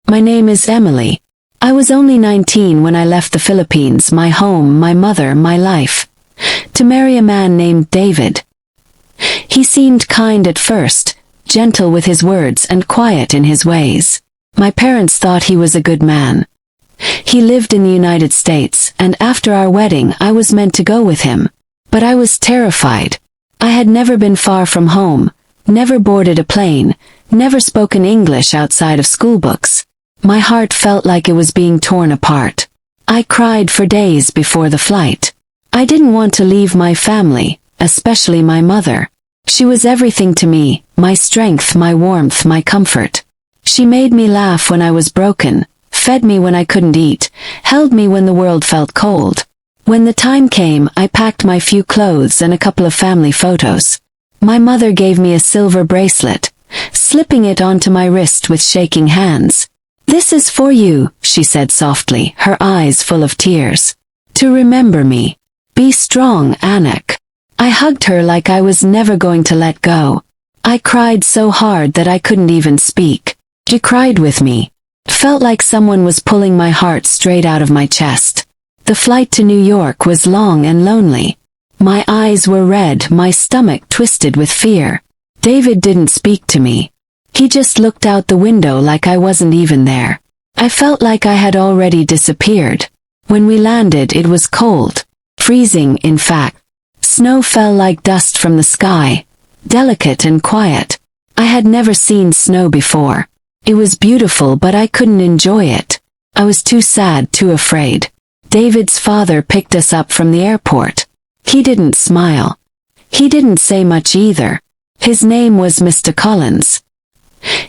My name is Emily. I was only 19 when I left the Philippines, my home, my mother, my life, to marry a man named David. He seemed kind at first, gentle with his words and quiet in his ways. My parents thought he was a good man. He lived in the United States, and after our wedding I was meant to go with him. But I was terrified. I had never been far from home, never boarded a plane, never spoken English outside of schoolbooks. My heart felt like it was being torn apart. I cried for days before the flight. I didn't want to leave my family, especially my mother. She was everything to me, my strength, my warmth, my comfort. She made me laugh when I was broken, fed me when I couldn't eat, held me when the world felt cold. When the time came, I packed my few clothes and a couple of family photos. My mother gave me a silver bracelet, slipping it onto my wrist with shaking hands. "This is for you," she said softly, her eyes full of tears. "To remember me. Be strong, Anak." I hugged her like I was never going to let go. I cried so hard that I couldn't even speak. She cried with me. It felt like someone was pulling my heart straight out of my chest. The flight to New York was long and lonely. My eyes were red, my stomach twisted with fear. David didn't speak to me. He just looked out the window like I wasn't even there. I felt like I had already disappeared. When we landed, it was cold. Freezing, in fact. Snow fell like dust from the sky, delicate and quiet. I had never seen snow before. It was beautiful, but I couldn't enjoy it. I was too sad, too afraid. David's father picked us up from the airport. He didn't smile. He didn't say much either. His name was Mr. Collins.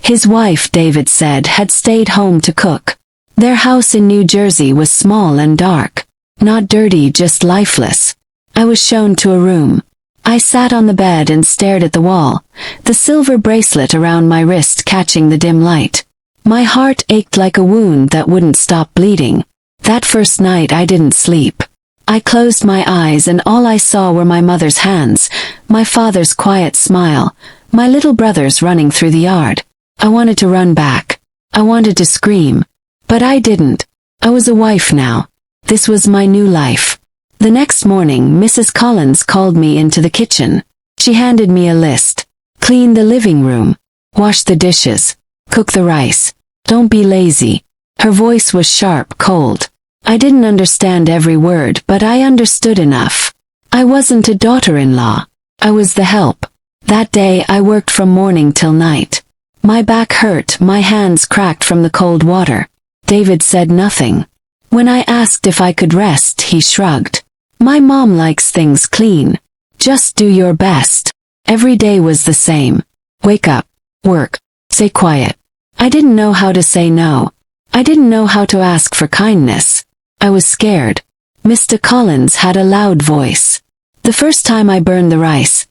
His wife, David said, had stayed home to cook. Their house in New Jersey was small and dark. Not dirty, just lifeless. I was shown to a room. I sat on the bed and stared at the wall, the silver bracelet around my wrist catching the dim light. My heart ached like a wound that wouldn't stop bleeding. That first night I didn't sleep. I closed my eyes and all I saw were my mother's hands, my father's quiet smile, my little brothers running through the yard. I wanted to run back. I wanted to scream. But I didn't. I was a wife now. This was my new life. The next morning, Mrs. Collins called me into the kitchen. She handed me a list. Clean the living room. Wash the dishes. Cook the rice. Don't be lazy. Her voice was sharp, cold. I didn't understand every word, but I understood enough. I wasn't a daughter-in-law. I was the help. That day I worked from morning till night. My back hurt, my hands cracked from the cold water. David said nothing. When I asked if I could rest, he shrugged. My mom likes things clean. Just do your best. Every day was the same. Wake up. Work. Stay quiet. I didn't know how to say no. I didn't know how to ask for kindness. I was scared. Mr. Collins had a loud voice. The first time I burned the rice,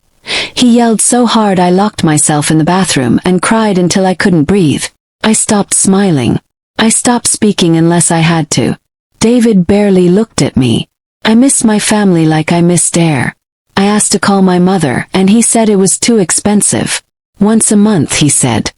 he yelled so hard I locked myself in the bathroom and cried until I couldn't breathe. I stopped smiling. I stopped speaking unless I had to. David barely looked at me. I missed my family like I missed air. I asked to call my mother, and he said it was too expensive. Once a month, he said.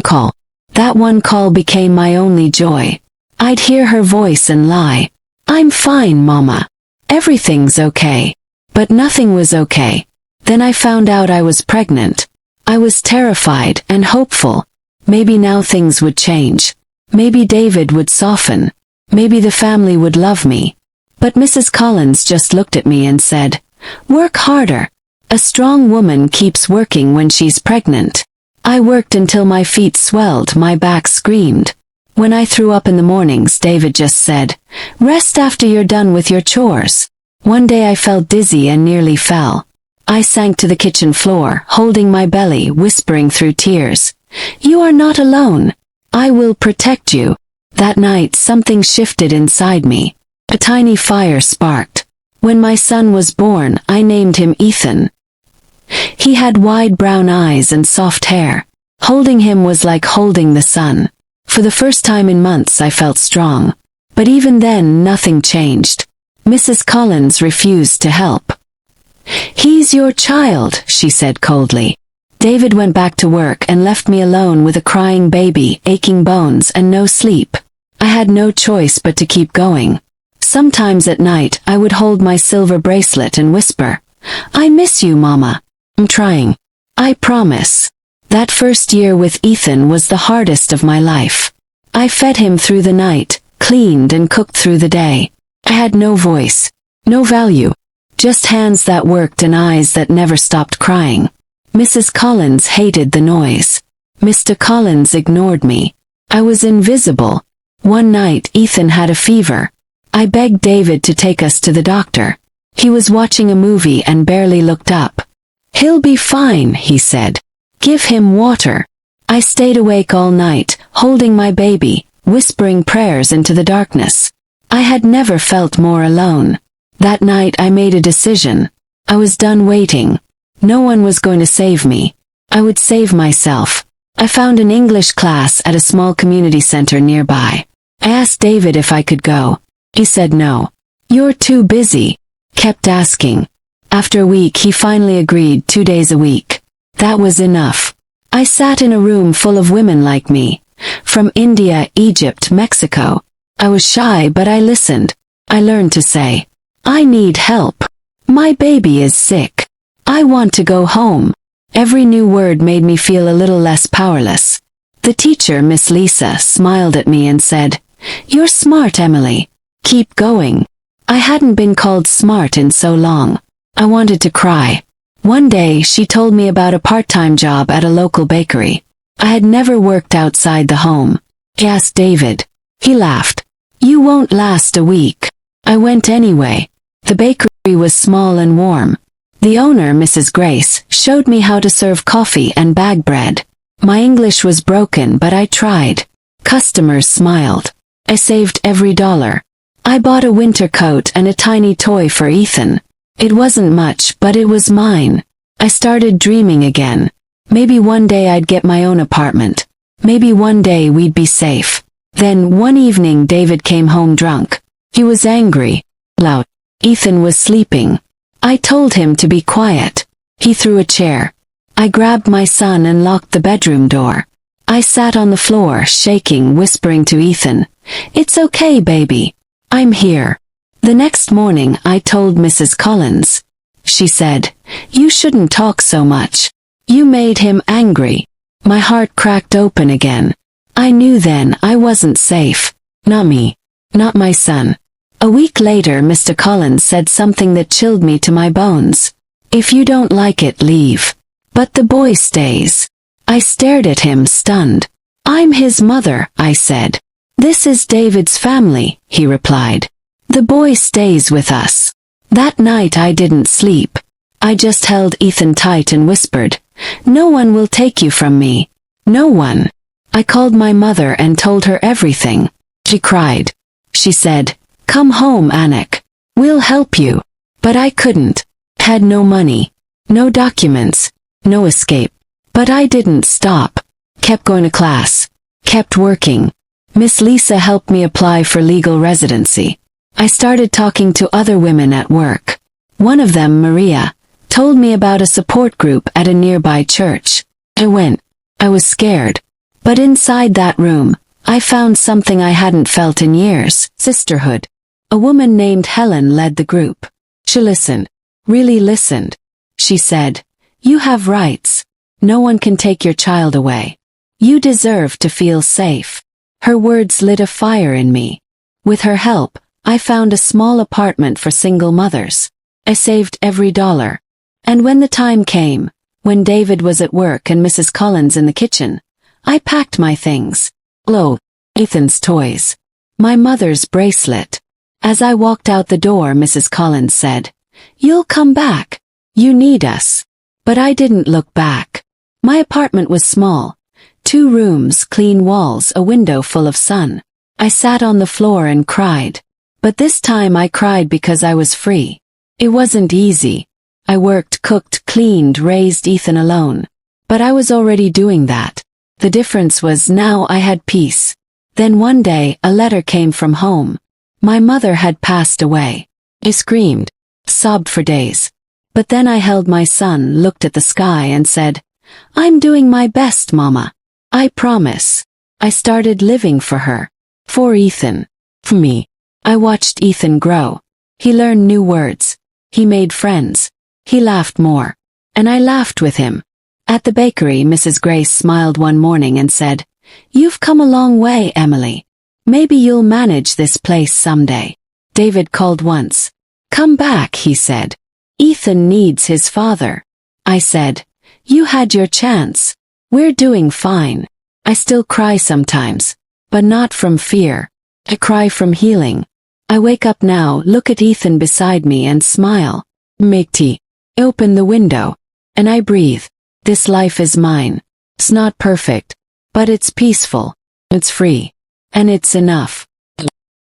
Call. That one call became my only joy. I'd hear her voice and lie. "I'm fine, Mama. Everything's okay." But nothing was okay. Then I found out I was pregnant. I was terrified and hopeful. Maybe now things would change. Maybe David would soften. Maybe the family would love me. But Mrs. Collins just looked at me and said, "Work harder. A strong woman keeps working when she's pregnant." I worked until my feet swelled, my back screamed. When I threw up in the mornings, David just said, "Rest after you're done with your chores." One day I felt dizzy and nearly fell. I sank to the kitchen floor, holding my belly, whispering through tears, "You are not alone. I will protect you." That night something shifted inside me. A tiny fire sparked. When my son was born, I named him Ethan. He had wide brown eyes and soft hair. Holding him was like holding the sun. For the first time in months I felt strong. But even then nothing changed. Mrs. Collins refused to help. "He's your child," she said coldly. David went back to work and left me alone with a crying baby, aching bones, and no sleep. I had no choice but to keep going. Sometimes at night I would hold my silver bracelet and whisper, "I miss you, Mama. I'm trying. I promise." That first year with Ethan was the hardest of my life. I fed him through the night, cleaned and cooked through the day. I had no voice, no value, just hands that worked and eyes that never stopped crying. Mrs. Collins hated the noise. Mr. Collins ignored me. I was invisible. One night Ethan had a fever. I begged David to take us to the doctor. He was watching a movie and barely looked up. "He'll be fine," he said. "Give him water." I stayed awake all night, holding my baby, whispering prayers into the darkness. I had never felt more alone. That night I made a decision. I was done waiting. No one was going to save me. I would save myself. I found an English class at a small community center nearby. I asked David if I could go. He said no. "You're too busy." Kept asking. After a week he finally agreed 2 days a week. That was enough. I sat in a room full of women like me. From India, Egypt, Mexico. I was shy but I listened. I learned to say, "I need help. My baby is sick. I want to go home." Every new word made me feel a little less powerless. The teacher, Miss Lisa, smiled at me and said, "You're smart, Emily. Keep going." I hadn't been called smart in so long. I wanted to cry. One day she told me about a part-time job at a local bakery. I had never worked outside the home. I asked David. He laughed. "You won't last a week." I went anyway. The bakery was small and warm. The owner, Mrs. Grace, showed me how to serve coffee and bag bread. My English was broken but I tried. Customers smiled. I saved every dollar. I bought a winter coat and a tiny toy for Ethan. It wasn't much, but it was mine. I started dreaming again. Maybe one day I'd get my own apartment. Maybe one day we'd be safe. Then one evening David came home drunk. He was angry, loud. Ethan was sleeping. I told him to be quiet. He threw a chair. I grabbed my son and locked the bedroom door. I sat on the floor, shaking, whispering to Ethan, "It's okay, baby. I'm here." The next morning I told Mrs. Collins. She said, "You shouldn't talk so much. You made him angry." My heart cracked open again. I knew then I wasn't safe. Not me. Not my son. A week later Mr. Collins said something that chilled me to my bones. "If you don't like it, leave. But the boy stays." I stared at him, stunned. "I'm his mother," I said. "This is David's family," he replied. "The boy stays with us." That night I didn't sleep. I just held Ethan tight and whispered, "No one will take you from me. No one." I called my mother and told her everything. She cried. She said, "Come home, Anik. We'll help you." But I couldn't. Had no money. No documents. No escape. But I didn't stop. Kept going to class. Kept working. Miss Lisa helped me apply for legal residency. I started talking to other women at work. One of them, Maria, told me about a support group at a nearby church. I went. I was scared. But inside that room, I found something I hadn't felt in years: sisterhood. A woman named Helen led the group. She listened. Really listened. She said, "You have rights. No one can take your child away. You deserve to feel safe." Her words lit a fire in me. With her help, I found a small apartment for single mothers. I saved every dollar. And when the time came, when David was at work and Mrs. Collins in the kitchen, I packed my things. Lo, Ethan's toys. My mother's bracelet. As I walked out the door, Mrs. Collins said, "You'll come back. You need us." But I didn't look back. My apartment was small. 2 rooms, clean walls, a window full of sun. I sat on the floor and cried. But this time I cried because I was free. It wasn't easy. I worked, cooked, cleaned, raised Ethan alone. But I was already doing that. The difference was now I had peace. Then one day, a letter came from home. My mother had passed away. I screamed, sobbed for days. But then I held my son, looked at the sky and said, I'm doing my best, Mama. I promise. I started living for her. For Ethan. For me. I watched Ethan grow. He learned new words. He made friends. He laughed more. And I laughed with him. At the bakery, Mrs. Grace smiled one morning and said, "You've come a long way, Emily. Maybe you'll manage this place someday." David called once. "Come back," he said. "Ethan needs his father." I said, "You had your chance. We're doing fine." I still cry sometimes, but not from fear. I cry from healing. I wake up now, look at Ethan beside me and smile. Make tea. Open the window. And I breathe. This life is mine. It's not perfect, but it's peaceful. It's free. And it's enough.